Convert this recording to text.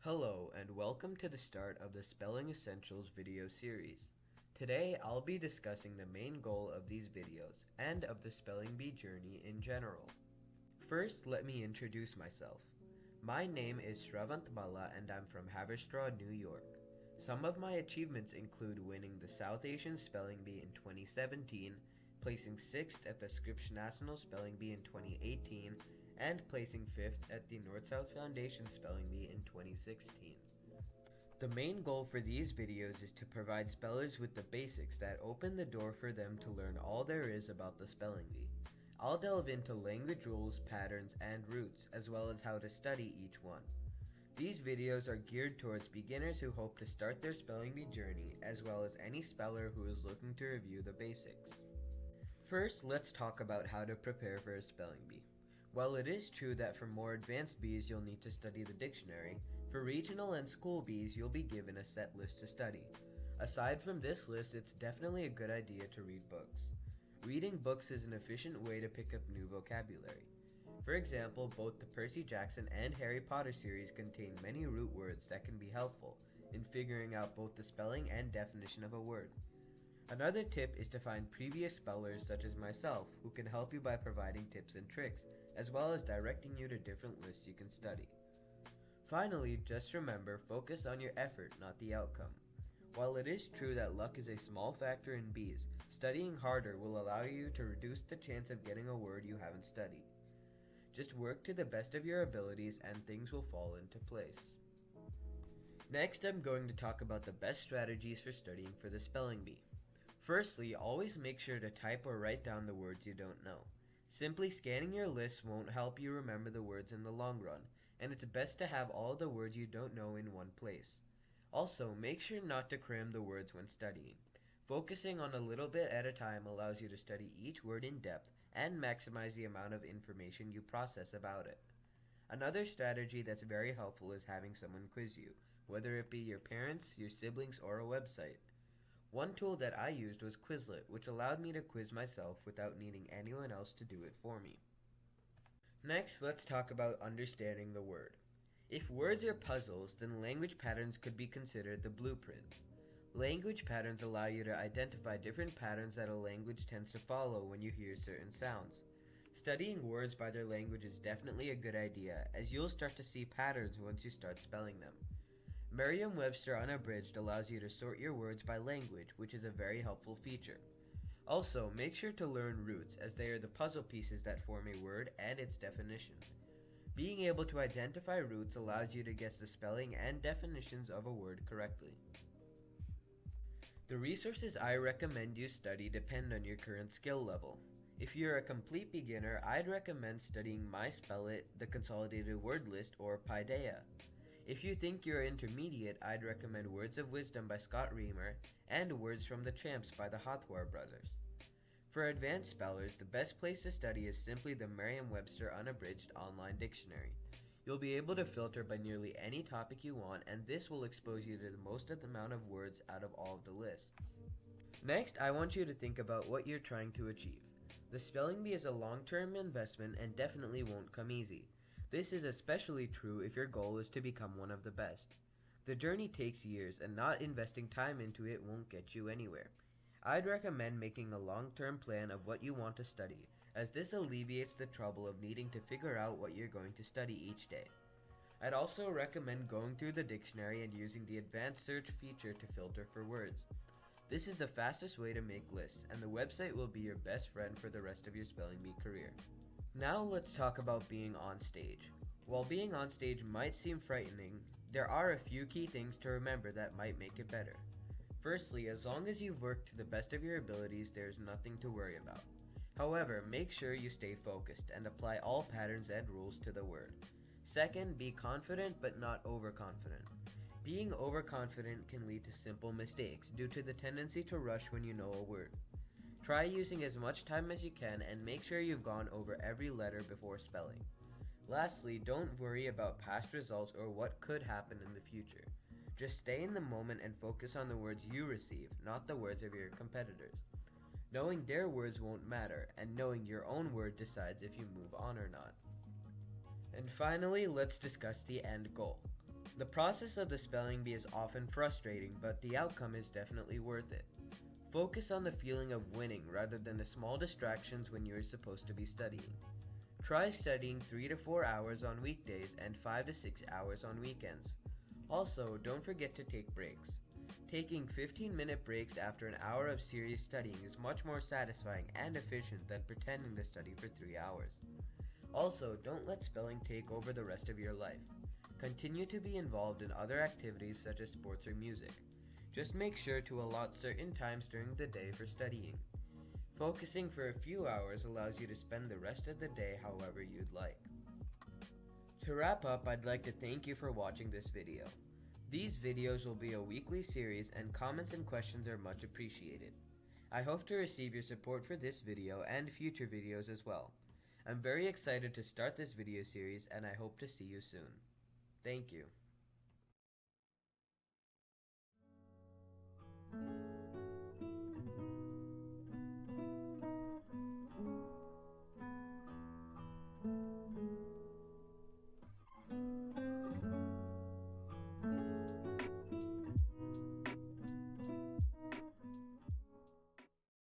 Hello and welcome to the start of the Spelling Essentials video series. Today I'll be discussing the main goal of these videos and of the spelling bee journey in general. First, let me introduce myself. My name is Shravant Bala and I'm from Haverstraw, New York. Some of my achievements include winning the South Asian Spelling Bee in 2017, placing 6th at the Scripps National Spelling Bee in 2018, and placing 5th at the North-South Foundation Spelling Bee in 2016. The main goal for these videos is to provide spellers with the basics that open the door for them to learn all there is about the spelling bee. I'll delve into language rules, patterns, and roots, as well as how to study each one. These videos are geared towards beginners who hope to start their spelling bee journey, as well as any speller who is looking to review the basics. First, let's talk about how to prepare for a spelling bee. While it is true that for more advanced bees you'll need to study the dictionary, for regional and school bees you'll be given a set list to study. Aside from this list, it's definitely a good idea to read books. Reading books is an efficient way to pick up new vocabulary. For example, both the Percy Jackson and Harry Potter series contain many root words that can be helpful in figuring out both the spelling and definition of a word. Another tip is to find previous spellers such as myself who can help you by providing tips and tricks, as well as directing you to different lists you can study. Finally, just remember, focus on your effort, not the outcome. While it is true that luck is a small factor in bees, studying harder will allow you to reduce the chance of getting a word you haven't studied. Just work to the best of your abilities and things will fall into place. Next, I'm going to talk about the best strategies for studying for the spelling bee. Firstly, always make sure to type or write down the words you don't know. Simply scanning your list won't help you remember the words in the long run, and it's best to have all the words you don't know in one place. Also, make sure not to cram the words when studying. Focusing on a little bit at a time allows you to study each word in depth and maximize the amount of information you process about it. Another strategy that's very helpful is having someone quiz you, whether it be your parents, your siblings, or a website. One tool that I used was Quizlet, which allowed me to quiz myself without needing anyone else to do it for me. Next, let's talk about understanding the word. If words are puzzles, then language patterns could be considered the blueprint. Language patterns allow you to identify different patterns that a language tends to follow when you hear certain sounds. Studying words by their language is definitely a good idea, as you'll start to see patterns once you start spelling them. Merriam-Webster Unabridged allows you to sort your words by language, which is a very helpful feature. Also, make sure to learn roots, as they are the puzzle pieces that form a word and its definition. Being able to identify roots allows you to guess the spelling and definitions of a word correctly. The resources I recommend you study depend on your current skill level. If you're a complete beginner, I'd recommend studying My Spell It, the Consolidated Word List, or Paideia. If you think you're intermediate, I'd recommend Words of Wisdom by Scott Reamer and Words from the Tramps by the Hawthorne Brothers. For advanced spellers, the best place to study is simply the Merriam-Webster Unabridged online dictionary. You'll be able to filter by nearly any topic you want, and this will expose you to the most amount of words out of all of the lists. Next, I want you to think about what you're trying to achieve. The spelling bee is a long-term investment and definitely won't come easy. This is especially true if your goal is to become one of the best. The journey takes years, and not investing time into it won't get you anywhere. I'd recommend making a long-term plan of what you want to study, as this alleviates the trouble of needing to figure out what you're going to study each day. I'd also recommend going through the dictionary and using the advanced search feature to filter for words. This is the fastest way to make lists, and the website will be your best friend for the rest of your spelling bee career. Now let's talk about being on stage. While being on stage might seem frightening, there are a few key things to remember that might make it better. Firstly, as long as you've worked to the best of your abilities, there's nothing to worry about. However, make sure you stay focused and apply all patterns and rules to the word. Second, be confident but not overconfident. Being overconfident can lead to simple mistakes due to the tendency to rush when you know a word. Try using as much time as you can and make sure you've gone over every letter before spelling. Lastly, don't worry about past results or what could happen in the future. Just stay in the moment and focus on the words you receive, not the words of your competitors. Knowing their words won't matter, and knowing your own word decides if you move on or not. And finally, let's discuss the end goal. The process of the spelling bee is often frustrating, but the outcome is definitely worth it. Focus on the feeling of winning rather than the small distractions when you are supposed to be studying. Try studying 3 to 4 hours on weekdays and 5 to 6 hours on weekends. Also, don't forget to take breaks. Taking 15-minute breaks after an hour of serious studying is much more satisfying and efficient than pretending to study for 3 hours. Also, don't let spelling take over the rest of your life. Continue to be involved in other activities such as sports or music. Just make sure to allot certain times during the day for studying. Focusing for a few hours allows you to spend the rest of the day however you'd like. To wrap up, I'd like to thank you for watching this video. These videos will be a weekly series and comments and questions are much appreciated. I hope to receive your support for this video and future videos as well. I'm very excited to start this video series and I hope to see you soon. Thank you.